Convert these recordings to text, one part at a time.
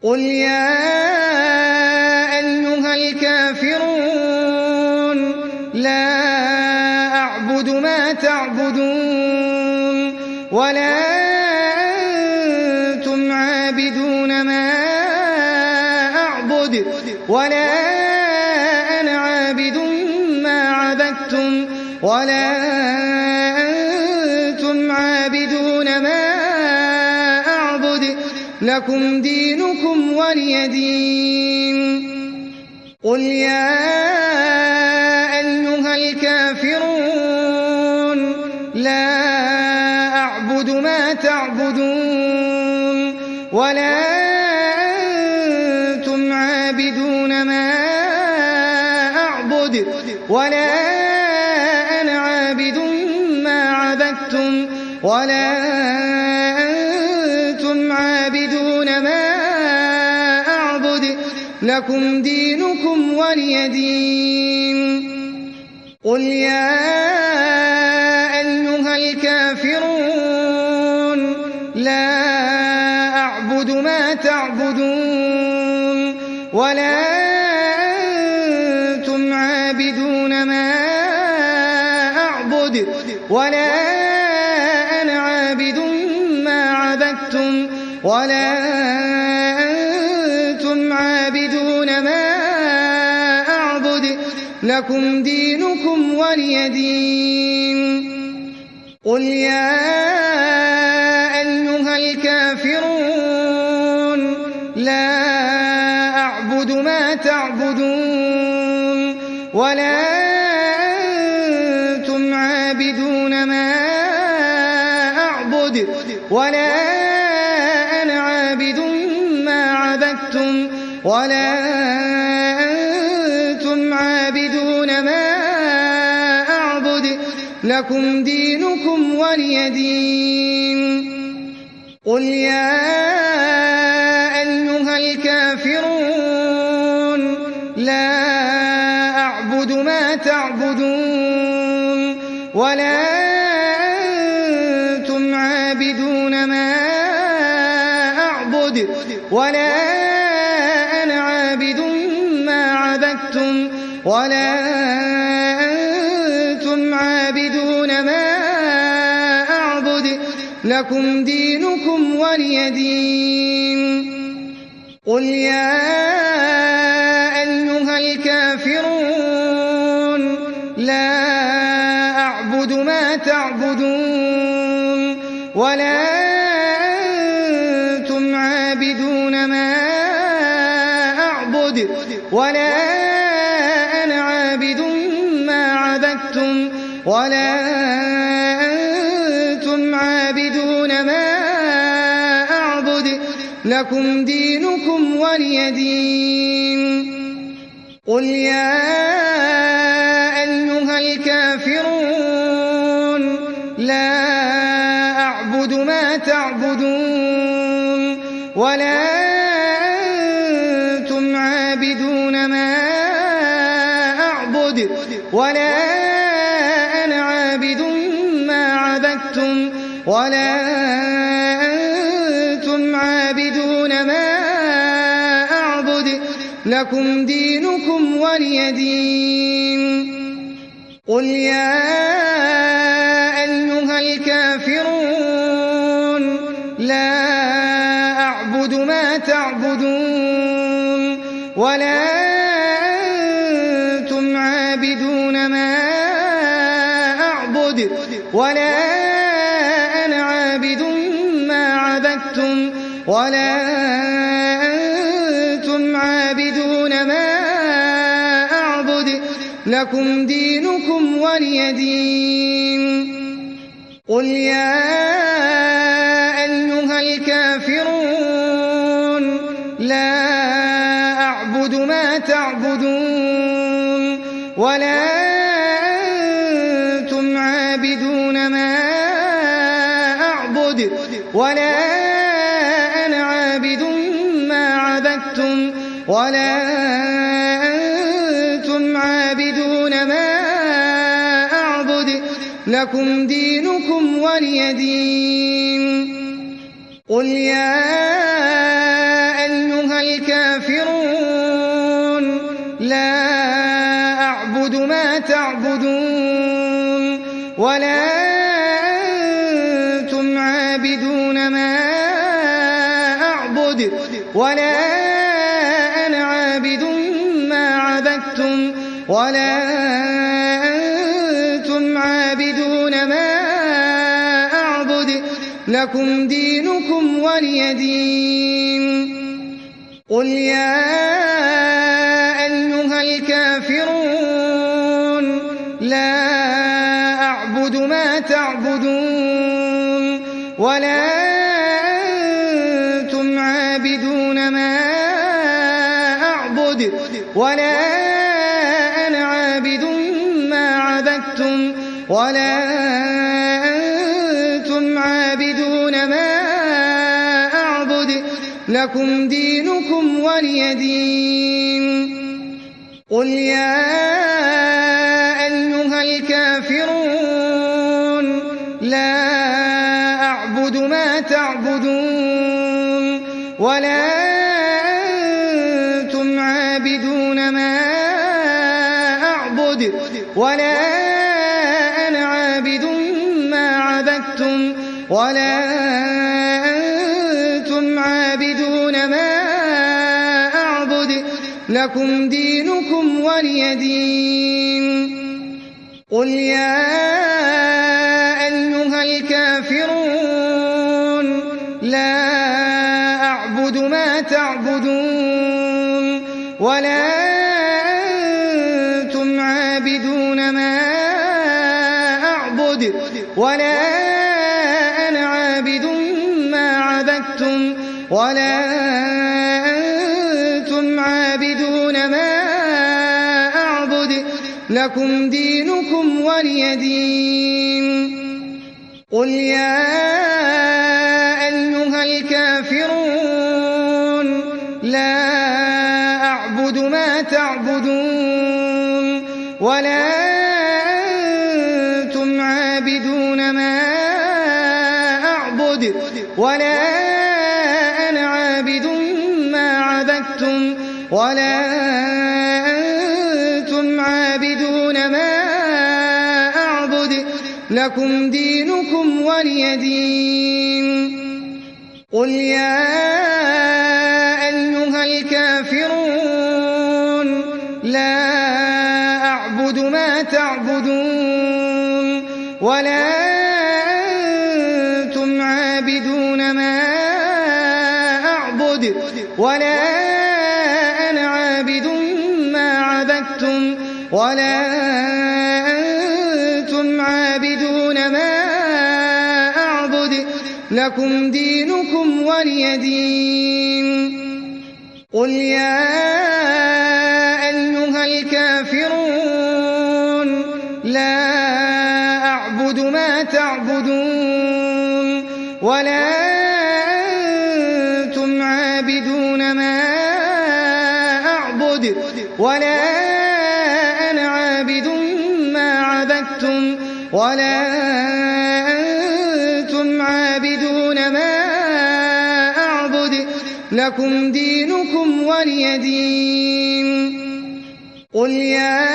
قُلْ يَا أَيُّهَا الْكَافِرُونَ لَا أَعْبُدُ مَا تَعْبُدُونَ وَلَا أَنتُمْ عَابِدُونَ مَا أَعْبُدُ وَلَا أَنَا عَابِدٌ مَّا عَبَدتُّمْ وَلَا أَنتُمْ عَابِدُونَ مَا أَعْبُدُ لَكُمْ دِينُكُمْ وَلِيَ دِينِ قُلْ يَا أَيُّهَا الْكَافِرُونَ لَا أَعْبُدُ مَا تَعْبُدُونَ وَلَا أَنتُمْ عَابِدُونَ مَا أَعْبُدُ وَلَا أَنَا عَابِدٌ مَّا عَبَدتُّمْ وَلَا أَنتُمْ عَابِدُونَ مَا أَعْبُدُ لَكُمْ دِينُكُمْ وَلِيَ دِينِ قُلْ يَا أَيُّهَا الْكَافِرُونَ لَا أَعْبُدُ مَا تَعْبُدُونَ وَلَا أَنتُمْ عَابِدُونَ مَا أَعْبُدُ وَلَا أَنَا عَابِدٌ مَّا عَبَدتُّمْ وَلَا أَنتُمْ عَابِدُونَ مَا أَعْبُدُ لَكُمْ دِينُكُمْ وَلِيَ دِينِ قُلْ يَا أَيُّهَا الْكَافِرُونَ لَا أَعْبُدُ مَا تَعْبُدُونَ وَلَا أَنتُمْ عَابِدُونَ مَا أَعْبُدُ وَلَا أَنَا عَابِدٌ مَّا عَبَدتُّمْ وَلَا أَنتُمْ عَابِدُونَ مَا أَعْبُدُ لَكُمْ دِينُكُمْ وَلِيَ دِينِ قُلْ يَا أَيُّهَا الْكَافِرُونَ لَا أَعْبُدُ مَا تَعْبُدُونَ وَلَا أَنتُمْ عَابِدُونَ مَا أَعْبُدُ وَلَا أَنَا عَابِدٌ مَّا عَبَدتُّمْ وَلَا أَنتُمْ عَابِدُونَ مَا أَعْبُدُ لَكُمْ دِينُكُمْ وَلِيَ دِينِ قُلْ يَا أَيُّهَا الْكَافِرُونَ لَا أَعْبُدُ مَا تَعْبُدُونَ وَلَا أَنتُمْ عَابِدُونَ مَا أَعْبُدُ وَلَا أَنَا عَابِدٌ مَّا عَبَدتُّمْ وَلَا أَنتُمْ عَابِدُونَ مَا أَعْبُدُ لَكُمْ دِينُكُمْ وَلِيَ دِينِ قُلْ يَا أَيُّهَا الْكَافِرُونَ لَا أَعْبُدُ مَا تَعْبُدُونَ وَلَا أَنتُمْ عَابِدُونَ مَا أَعْبُدُ وَلَا أَنَا عَابِدٌ مَّا عَبَدتُّمْ وَلَا أَنتُمْ عَابِدُونَ مَا أَعْبُدُ لَكُمْ دِينُكُمْ وَلِيَ دِينِ قُلْ يَا أَيُّهَا الْكَافِرُونَ لَا أَعْبُدُ مَا تَعْبُدُونَ وَلَا أَنتُمْ عَابِدُونَ مَا أَعْبُدُ وَلَا أَنَا عَابِدٌ مَّا عَبَدتُّمْ وَلَا أَنتُمْ عَابِدُونَ مَا أَعْبُدُ لَكُمْ دِينُكُمْ وَلِيَ دِينِ قُلْ يَا أَيُّهَا الْكَافِرُونَ لَا أَعْبُدُ مَا تَعْبُدُونَ وَلَا أَنتُمْ عَابِدُونَ مَا أَعْبُدُ وَلَا أَنَا عَابِدٌ مَّا عَبَدتُّمْ وَلَا أَنتُمْ عَابِدُونَ مَا أَعْبُدُ لَكُمْ دِينُكُمْ وَلِيَ دِينِ قُلْ يَا أَيُّهَا الكافرون لا أعبد ما تعبدون ولا أنتم عابدون ما أعبد ولا أنا عابد ما عبدتم ولا أنتم عابدون ما أعبد لكم دينكم ولي دين قل يا أيها الكافرون لا أعبد ما تعبدون ولا أنتم عابدون ما أعبد ولا أنا عابد ما عبدتم ولا أنتم عابدون ما أعبد لكم دينكم ولي دين قل يا أيها الكافرون لا أعبد ما تعبدون ولا أنتم عابدون ما أعبد ولا أنا عابد ما عبدتم ولا أنتم عابدون ما أعبد لكم دينكم ولي دين قل يا أيها الكافرون لا أعبد ما تعبدون ولا أنتم عابدون ما أعبد ولا أنا عابد ما عبدتم ولا أنتم عابدون ما أعبد لكم دينكم ولي دين قل يا أيها الكافرون لا أعبد ما تعبدون ولا أنتم عابدون ما أعبد ولا أنا عابد ما عبدتم ولا أنتم عابدون ما أعبد لكم دينكم ولي دين قل يا أيها الكافرون لا أعبد ما تعبدون ولا أنتم عابدون ما أعبد ولا أنا عابد ما عبدتم ولا أنتم عابدون ما أعبد لكم دينكم ولي دين قل يا أيها الكافرون لا أعبد ما تعبدون ولا أنتم عابدون ما أعبد ولا أنا عابد ما عبدتم ولا أنتم عابدون ما أعبد لكم دينكم ولي دين قل يا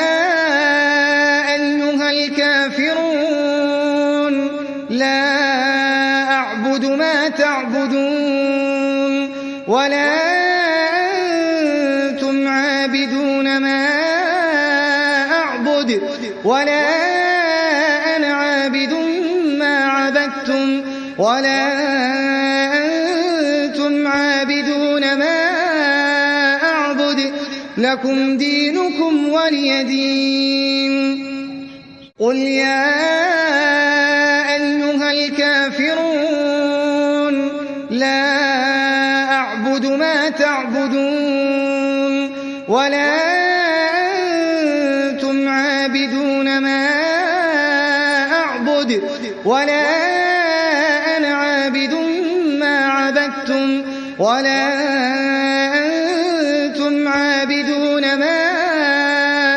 أيها الكافرون لا أعبد ما تعبدون ولا أنتم عابدون ما أعبد ولا أنا عابد ما عبدتم ولا أنتم عابدون ما أعبد لكم دينكم ولي دين قل يا أيها الكافرون لا أعبد ما تعبدون ولا أنتم عابدون ما أعبد ولا أنا عابد ما عبدتم ولا أنتم عابدون ما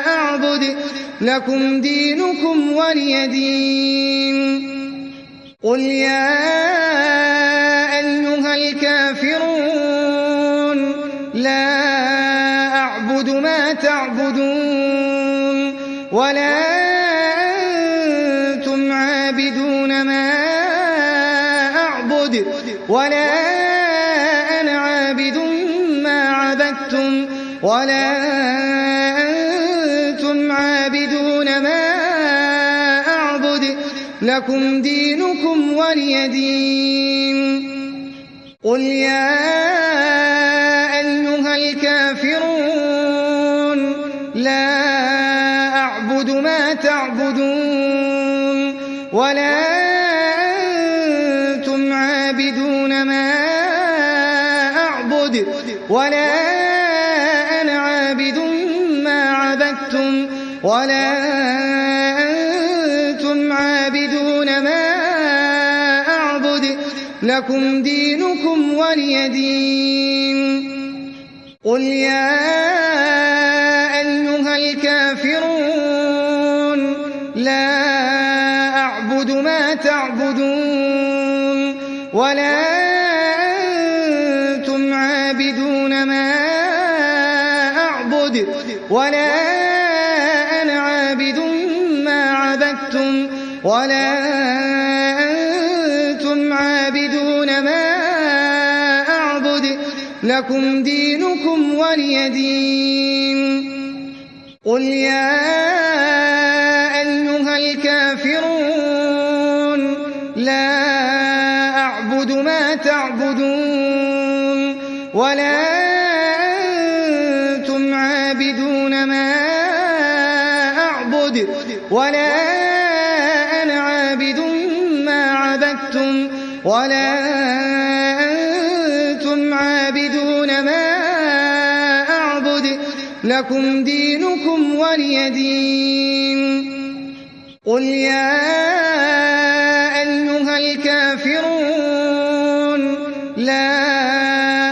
أعبد لكم دينكم ولي دين قل يا أيها الكافرون لا أعبد ما تعبدون ولا أنتم عابدون ما أعبد ولا أنا عابد ما عبدتم ولا أنتم عابدون ما أعبد لكم دينكم ولي دين قل يا أيها الكافرون لا أعبد ما تعبدون ولا أنتم عابدون ما أعبد ولا أنا عابد ما عبدتم ولا أنتم عابدون ما أعبد لكم دينكم ولي دين قل يا أيها الكافرون لا أعبد ما تعبدون ولا أنتم عابدون ما أعبد ولا أنا عابد ما عبدتم ولا أنتم عابدون ما أعبد لكم دينكم ولي دين قل يا أيها الكافرون لا أعبد ما تعبدون ولا أنتم عابدون ما أعبد ولا أنا عابد ما عبدتم ولا أنتم عابدون ما أعبد لكم دينكم ولي دين قل يا أيها الكافرون لا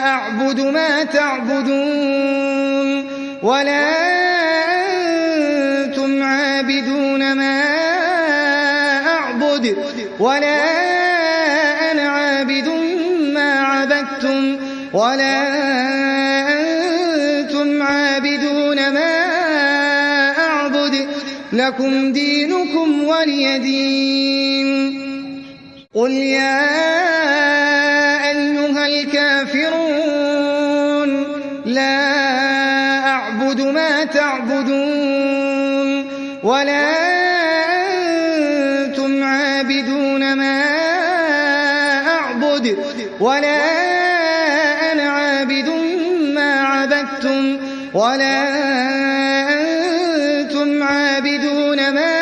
أعبد ما تعبدون ولا أنتم عابدون ما أعبد ولا أنا عابد ما عبدتم ولا أنتم عابدون ما أعبد لكم دينكم ولي دين قل يا أيها الكافرون لا أعبد ما تعبدون ولا أنتم عابدون ما أعبد ولا أنا عابد ما عبدتم ولا أنتم عابدون ما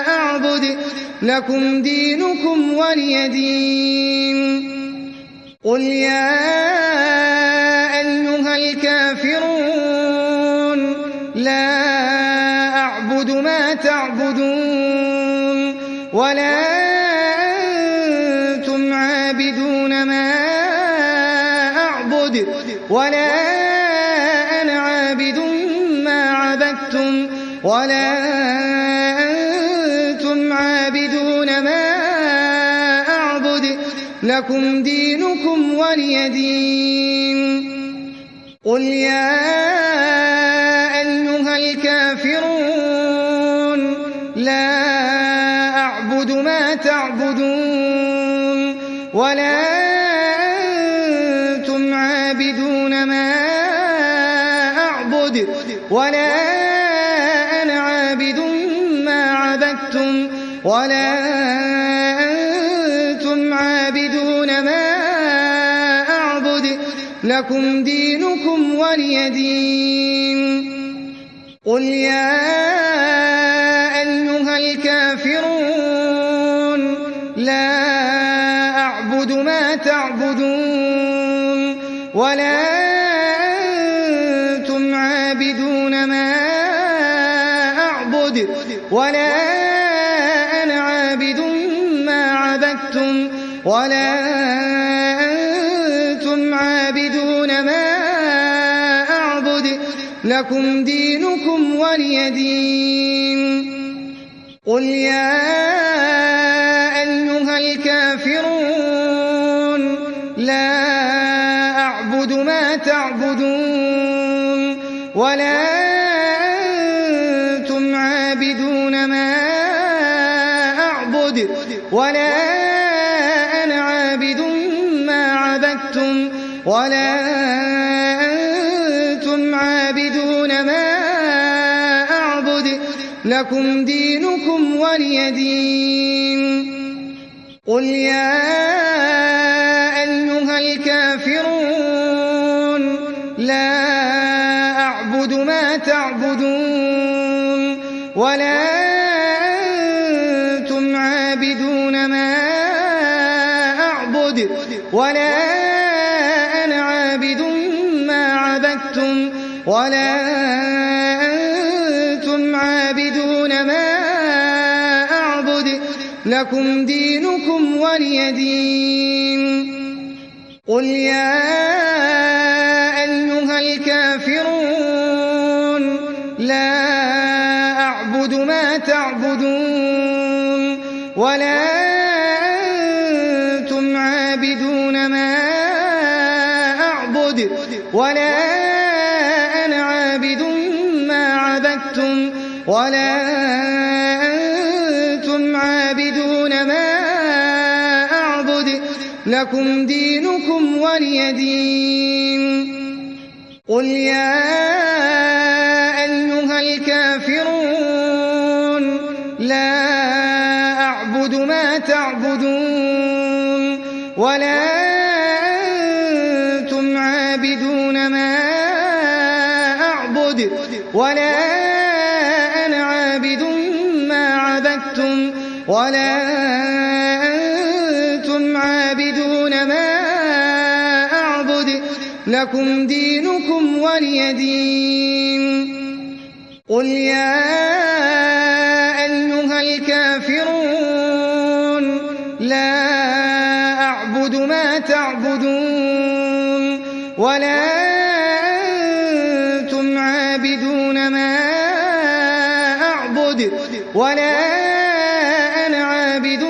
أعبد لكم دينكم ولي دين قل يا أيها الكافرون لا أعبد ما تعبدون ولا أنتم عابدون ما أعبد ولا أنا عابد ما عبدتم ولا أنتم عابدون ما أعبد لكم دينكم ولي دين قل يا أيها الكافرون لا أعبد ما تعبدون ولا أنتم عابدون ما أعبد ولا أنا عابد ما عبدتم ولا أنتم عابدون ما أعبد لكم دينكم ولي دين قل يا أيها الكافرون لا أعبد ما تعبدون ولا أنتم عابدون ما أعبد ولا أنا عابد ما عبدتم ولا أنتم عابدون ما أعبد لكم دينكم ولي دين قل يا أيها الكافرون لا أعبد ما تعبدون ولا أنتم عابدون ما أعبد ولا أنا عابد ما عبدتم ولا أنتم عابدون ما أعبد لكم دينكم ولي دين قل يا أيها الكافرون لا أعبد ما تعبدون ولا أنتم عابدون ما أعبد ولا أنا عابد ما عبدتم ولا أنتم عابدون ما أعبد لكم دينكم ولي دين قل يا أيها الكافرون لا أعبد ما تعبدون ولا أنتم عابدون ما أعبد ولا أنا عابد ما عبدتم ولا أنتم عابدون ما أعبد لكم دينكم ولي دين قل يا أيها الكافرون لا أعبد ما تعبدون ولا أنتم عابدون ما أعبد ولا أنا عابد ما عبدتم ولا أنتم عابدون ما أعبد لكم دينكم ولي دين قل يا أيها الكافرون لا أعبد ما تعبدون ولا أنتم عابدون ما أعبد ولا أنا عابد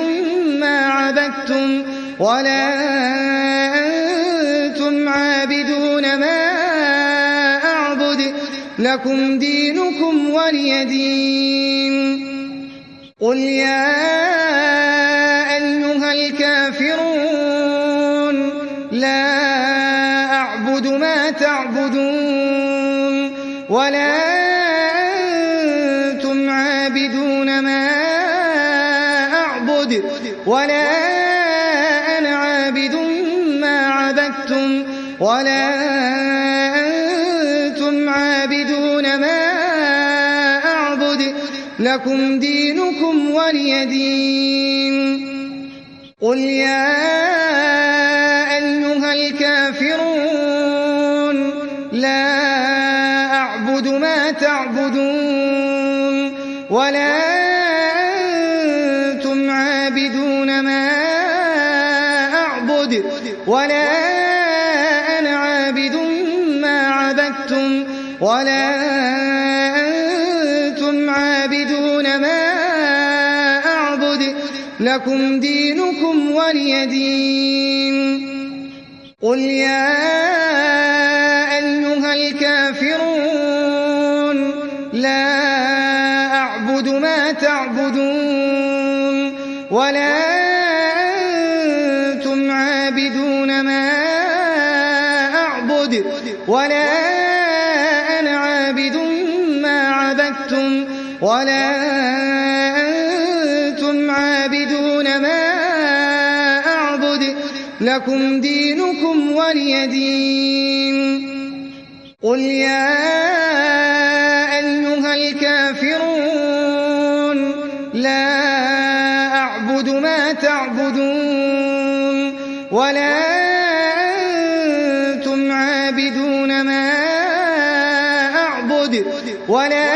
ما عبدتم ولا أنتم عابدون ما أعبد لكم دينكم ولي دين قل يا أيها الكافرون لا أعبد ما تعبدون ولا أنتم عابدون ما أعبد ولا أنا عابد ما عبدتم ولا أنتم عابدون ما أعبد لكم دينكم ولي دين قل يا أيها الكافرون لا أعبد ما تعبدون ولا أنتم عابدون ما أعبد ولا أنا عابد ما عبدتم ولا أنتم عابدون ما أعبد لكم دينكم ولي دين قل يا أيها الكافرون لا أعبد ما تعبدون ولا أنتم عابدون ما أعبد ولا أنا عابد ما عبدتم ولا أنتم عابدون ما أعبد لكم دينكم ولي دين قل يا أيها الكافرون لا أعبد ما تعبدون ولا أنتم عابدون ما أعبد ولا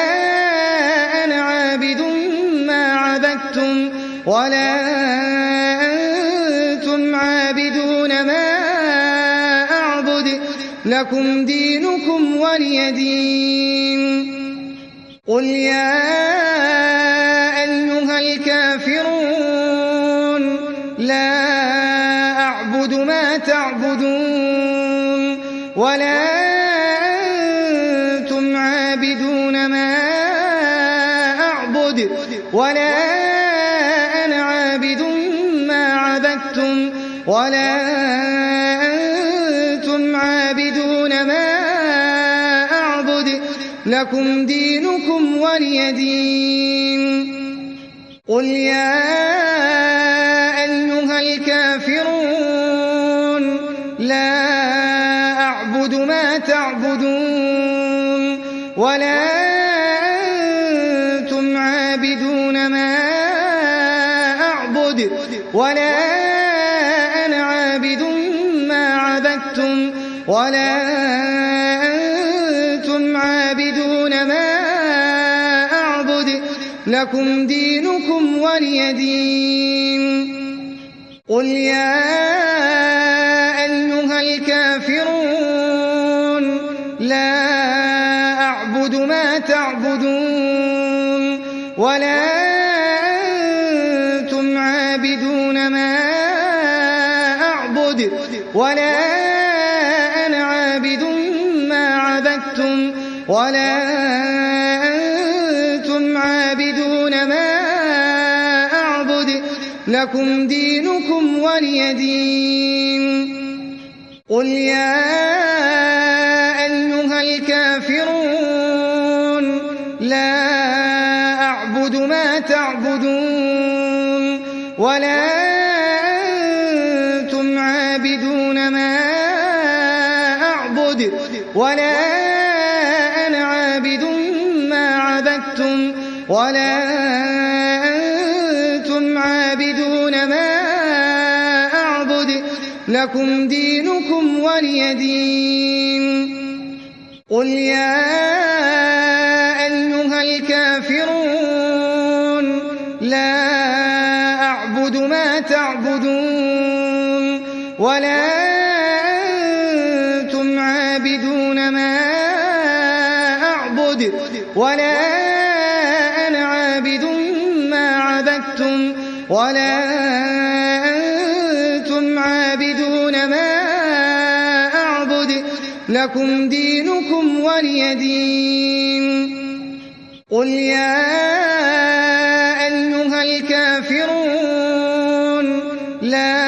أنا عابد ما عبدتم ولا أنتم عابدون ما أعبد لكم دينكم ولي دين قل يا أيها الكافرون لا أعبد ما تعبدون ولا ولا أنا عابد ما عبدتم ولا أنتم عابدون ما أعبد لكم دينكم ولي دين قل يا أيها الكافرون لا أعبد ما تعبدون ولا أنتم عابدون ما أعبد ولا أنا عابد ما عبدتم ولا أنتم عابدون ما أعبد لكم دينكم ولي دين قل يا أيها الكافرون لا أعبد ما تعبدون ولا أنتم عابدون ما أعبد ولا أنا عابد ما عبدتم ولا أنتم عابدون ما أعبد لكم دينكم ولي دين قل يا أيها الكافرون لا أعبد ما تعبدون ولا أنتم عابدون ما أعبد ولا أنا عابد ما عبدتم ولا أنتم عابدون ما أعبد لكم دينكم ولي دين قل يا أيها الكافرون لا أعبد ما تعبدون ولا أنتم عابدون ما أعبد ولا أنا عابد ما عبدتم ولا أنتم عابدون ما أعبد لكم دينكم ولي دين قل يا أيها الكافرون لا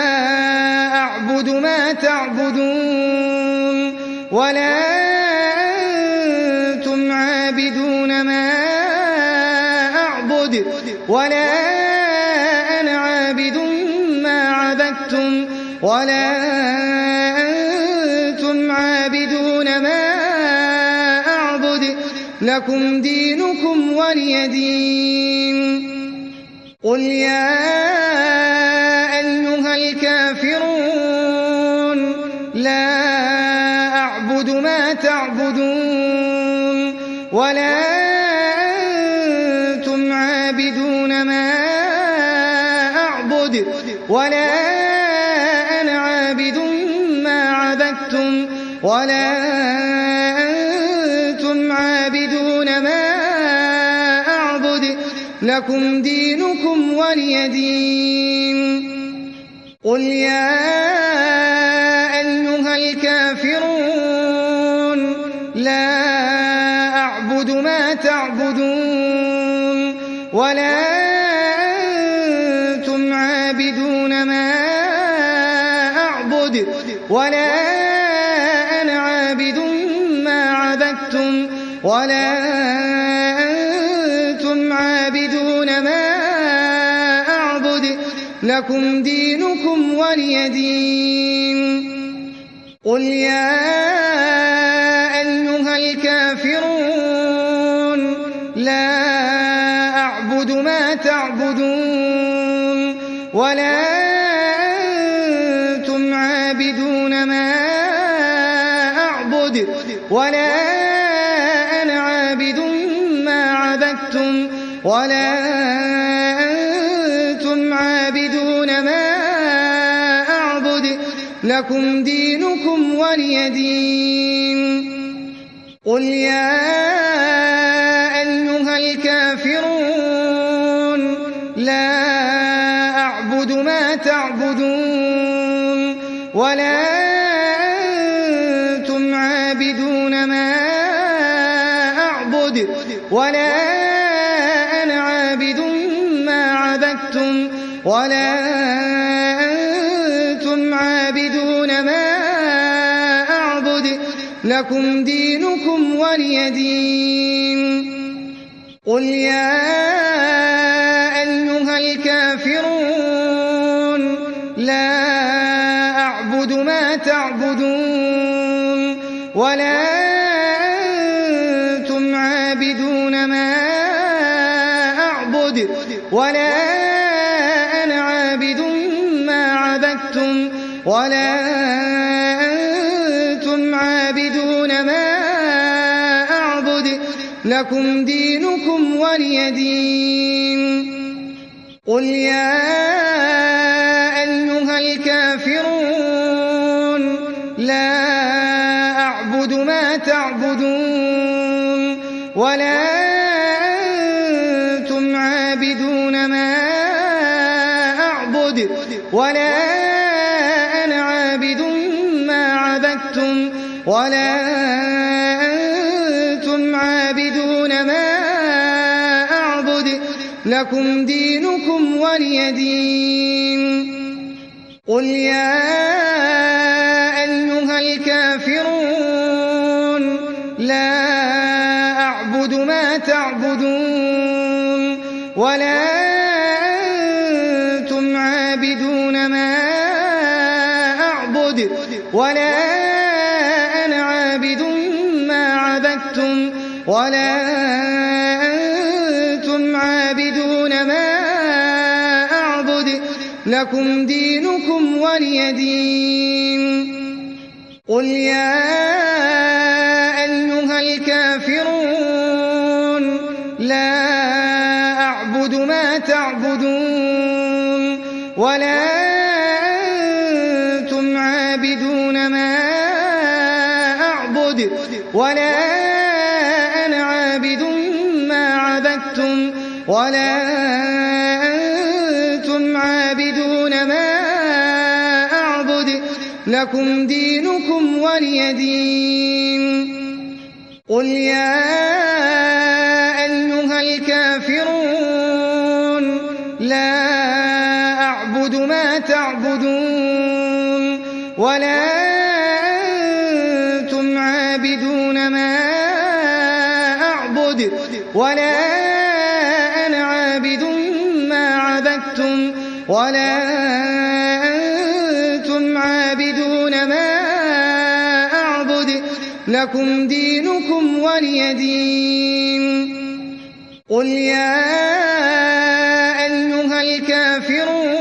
أعبد ما تعبدون ولا أنتم عابدون ما أعبد ولا أنا عابد ما عبدتم ولا أنتم عابدون ما أعبد لكم دينكم ولي دين قل يا أيها الكافرون لا أعبد ما تعبدون ولا أنتم عابدون ما أعبد ولا أنا عابد ما عبدتم ولا أنتم عابدون ما أعبد لكم دينكم ولي دين قل يا أيها الكافرون لا أعبد ما تعبدون ولا أنتم عابدون ما أعبد ولا أنا عابد ما عبدتم ولا أنتم عابدون ما أعبد لكم دينكم ولي دين قل يا أيها الكافرون لا أعبد ما تعبدون ولا أنتم عابدون ما أعبد ولا أنا عابد ما عبدتم ولا أنتم عابدون ما أعبد لكم دينكم ولي دين قل يا أيها الكافرون لا أعبد ما تعبدون ولا أنتم عابدون ما أعبد ولا أنا عابد عبدتم ولا أنتم عابدون ما أعبد لكم دينكم ولي دين قل يا أيها الكافرون لا أعبد ما تعبدون ولا أنتم عابدون ما أعبد ولا أنا عابد ما عبدتم ولا أنتم عابدون ما أعبد لكم دينكم ولي دين قل يا أيها الكافرون لا أعبد ما تعبدون ولا أنتم عابدون ما أعبد ولا أنا عابد ما عبدتم ولا أنتم عابدون ما أعبد لكم دينكم ولي دين قل يا أيها الكافرون لا أعبد ما تعبدون ولا أنتم عابدون ما أعبد ولا أنا عابد ما عبدتم ولا أنتم عابدون ما أعبد لكم دينكم ولي دين قل يا أيها الكافرون لا أعبد ما تعبدون ولا أنتم عابدون ما أعبد ولا أنا عابد ما عبدتم ولا أنتم عابدون ما أعبد لكم دينكم ولي دين قل يا أيها الكافرون لا أعبد ما تعبدون ولا أنتم عابدون ما أعبد ولا أنا عابد ما عبدتم ولا أنتم عابدون ما أعبد لكم دينكم ولي دين قل يا أيها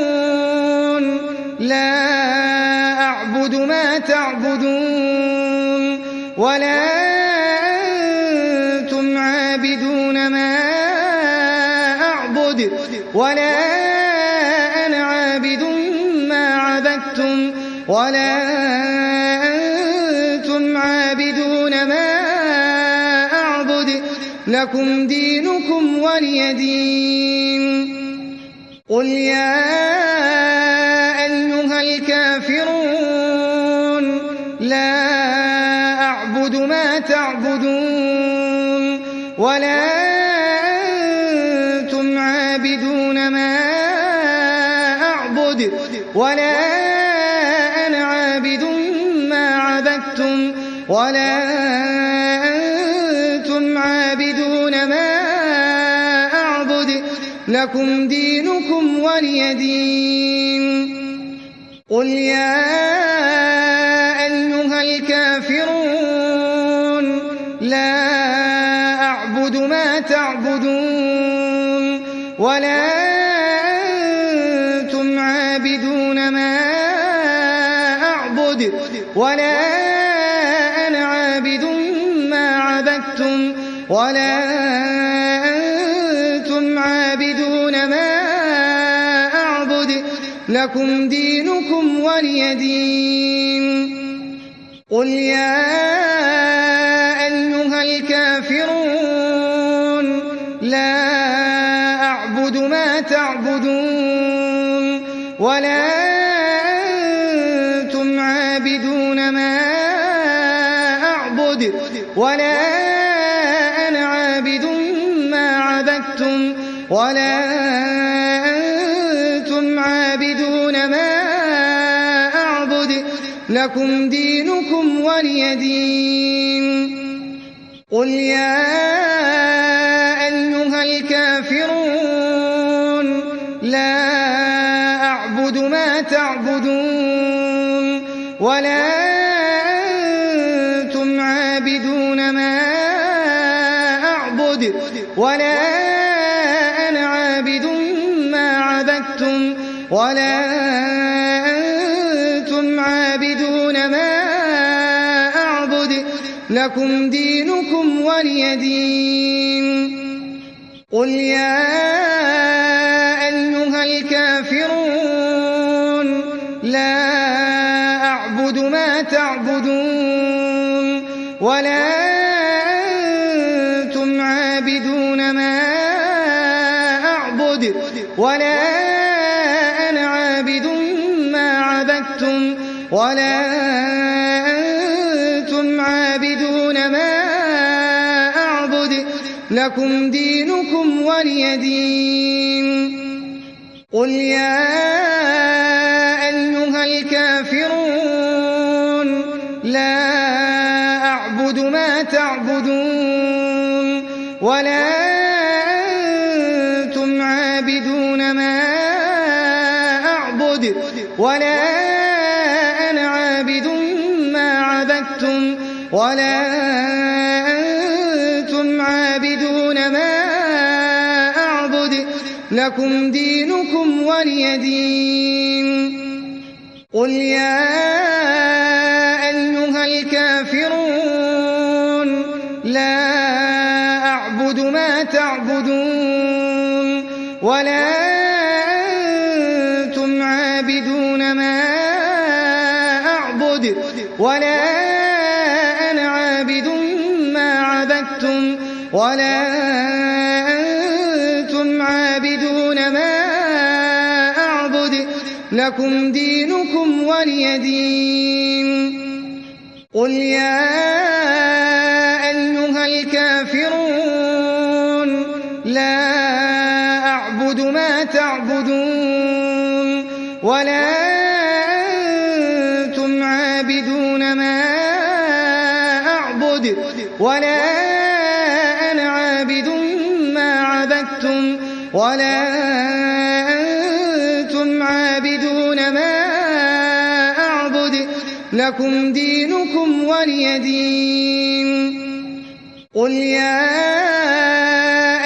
الكافرون لا أعبد ما تعبدون ولا أنتم عابدون ما أعبد ولا أنا عابد ما عبدتم ولا أنتم عابدون ما أعبد لكم دينكم ولي دين قل يا أيها الكافرون لا أعبد ما تعبدون ولا أنتم عابدون ما أعبد ولا أنا عابد ما عبدتم ولا أنتم عابدون ما أعبد لكم دينكم ولي دين قل يا أيها الكافرون لا أعبد ما تعبدون ولا أنتم عابدون ما أعبد ولا أنا عابد ما عبدتم ولا أنتم عابدون ما أعبد لكم دينكم ولي دين قل يا أيها الكافرون لا أعبد ما تعبدون ولا أنتم عابدون ما أعبد ولا أنا عابد ما عبدتم ولا لكم دينكم ولي دين. قل يا أيها الكافرون لا أعبد ما تعبدون ولا أنتم عابدون ما أعبد ولا أنا عابد ما عبدتم ولا أنتم عابدون ما أعبد لكم دينكم ولي دين. قل يا أيها الكافرون لا أعبد ما تعبدون ولا أنتم عابدون ما أعبد ولا أنا عابد ما عبدتم ولا أنتم عابدون ما أعبد لكم دينكم ولي دين. قل يا أيها الكافرون لا أعبد ما تعبدون ولا أنتم عابدون ما أعبد ولا أنا عابد ما عبدتم ولا أنتم عابدون ما أعبد لكم دينكم ولي دين. قل يا أيها الكافرون لا أعبد ما تعبدون ولا أنتم عابدون ما أعبد ولا أنا عابد ما عبدتم ولا أنتم عابدون ما أعبد لكم دينكم ولي دين. قل يا أيها الكافرون لا أعبد ما تعبدون ولا أنتم عابدون ما أعبد ولا أنا عابد ما عبدتم ولا أنتم عابدون ما أعبد لكم دينكم ولي دين. قل يا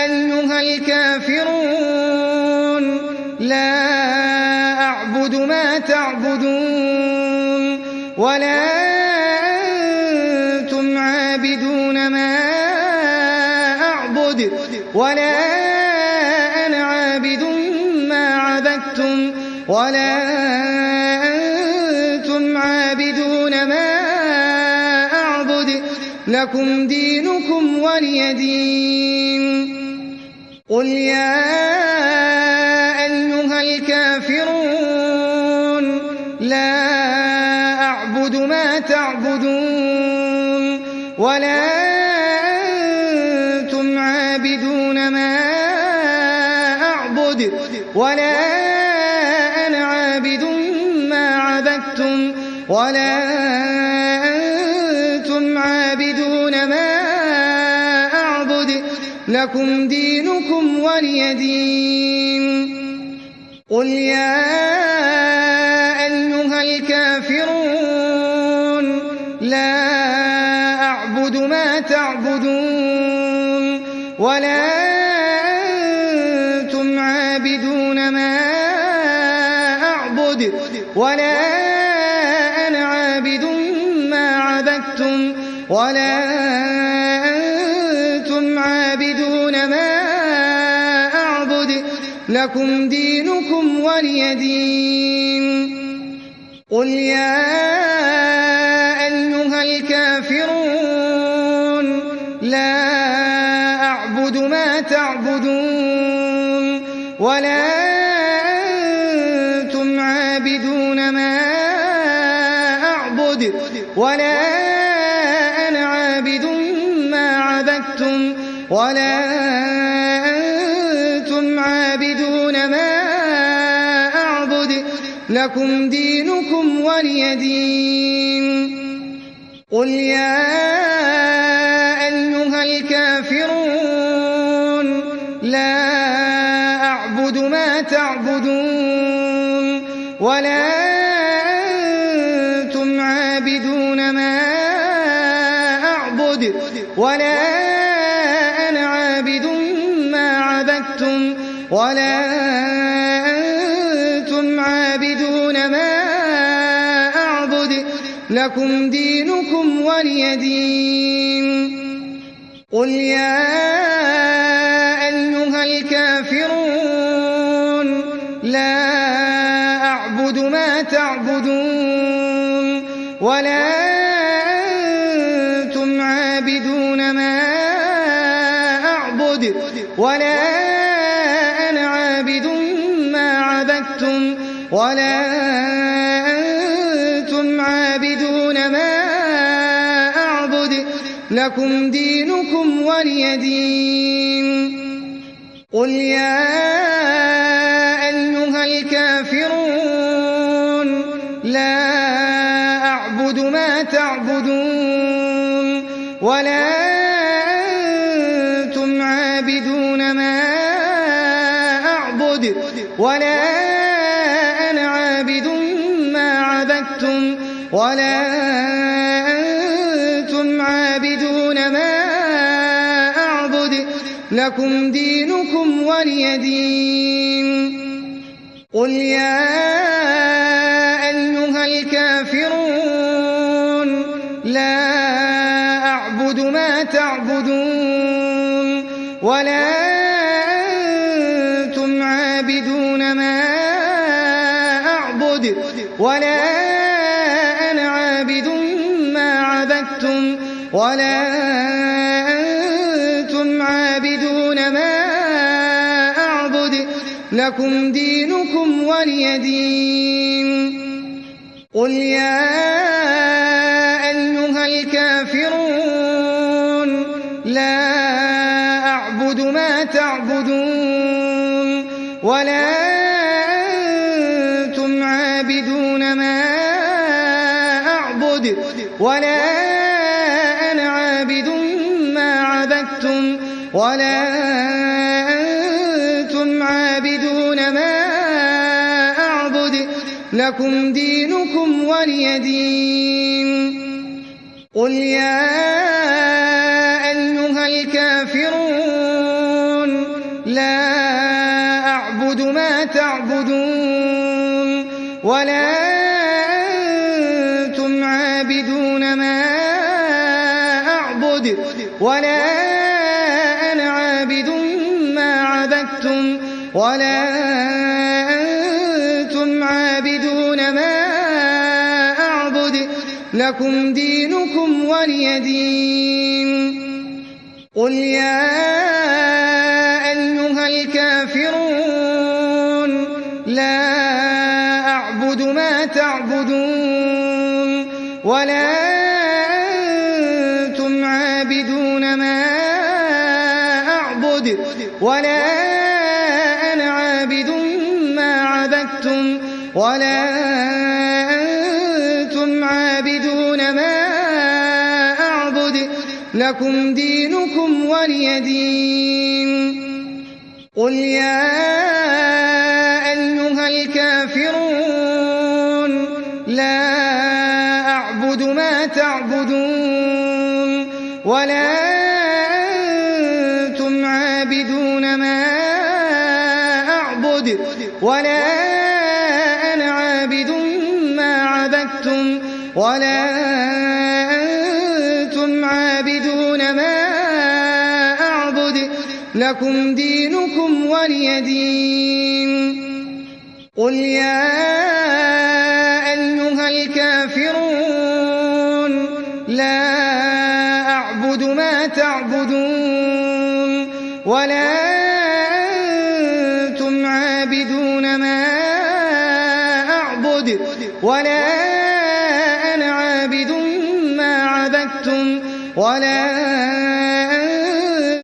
أيها الكافرون لا أعبد ما تعبدون ولا أنتم عابدون ما أعبد ولا أنا عابد ما عبدتم ولا أنتم عابدون ما أعبد لكم دينكم ولي دين. قل يا أيها الكافرون لا أعبد ما تعبدون ولا أنتم عابدون ما أعبد ولا أنا عابد ما عبدتم ولا أنتم عابدون ما أعبد لكم دينكم ولي دين. قل يا أيها الكافرون لا أعبد ما تعبدون ولا أنتم عابدون ما أعبد ولا أنا عابد ما عبدتم ولا أنتم عابدون ما أعبد لكم دينكم ولي دين. قل يا أيها الكافرون لا أعبد ما تعبدون ولا أنتم عابدون ما أعبد ولا أنا عابد ما عبدتم ولا أنتم عابدون ما أعبد لكم دينكم ولي دين. قل يا أيها الكافرون لا أعبد ما تعبدون ولا أنتم عابدون ما أعبد ولا أنا عابد ما عبدتم ولا أنتم عابدون ما أعبد لكم دينكم ولي دين. قل يا أيها الكافرون لا أعبد ما تعبدون ولا أنتم عابدون ما أعبد ولا أنا عابد ما عبدتم ولا أنتم عابدون ما أعبد لكم دينكم ولي دين. قل يا أيها الكافرون لا أعبد ما تعبدون ولا أنتم عابدون ما أعبد ولا أنا عابد ما عبدتم ولا أنتم عابدون ما أعبد لكم دينكم ولي دين. قل يا أيها الكافرون لا أعبد ما تعبدون ولا أنتم عابدون ما أعبد ولا أنا عابد ما عبدتم ولا أنتم عابدون ما أعبد لكم دينكم ولي دين. قل يا أيها الكافرون لا أعبد ما تعبدون ولا أنتم عابدون ما أعبد ولا أنا عابد ما عبدتم ولا أنتم عابدون ما أعبد لكم دينكم ولي دين. قل يا أيها الكافرون لا أعبد ما تعبدون ولا أنتم عابدون ما أعبد ولا أنا عابد ما عبدتم ولا أنتم عابدون ما أعبد لكم دينكم ولي دين. قل يا أيها الكافرون لا أعبد ما تعبدون ولا أنتم عابدون ما أعبد ولا أنا عابد ما عبدتم ولا أنتم عابدون ما أعبد لكم دينكم ولي دين. قل يا أيها الكافرون لا أعبد ما تعبدون ولا أنتم عابدون ما أعبد ولا أنا عابد ما عبدتم ولا أنتم عابدون ما أعبد لكم دينكم ولي دين. قل يا أيها الكافرون لا أعبد ما تعبدون ولا أنتم عابدون ما أعبد ولا أنا عابد ما عبدتم ولا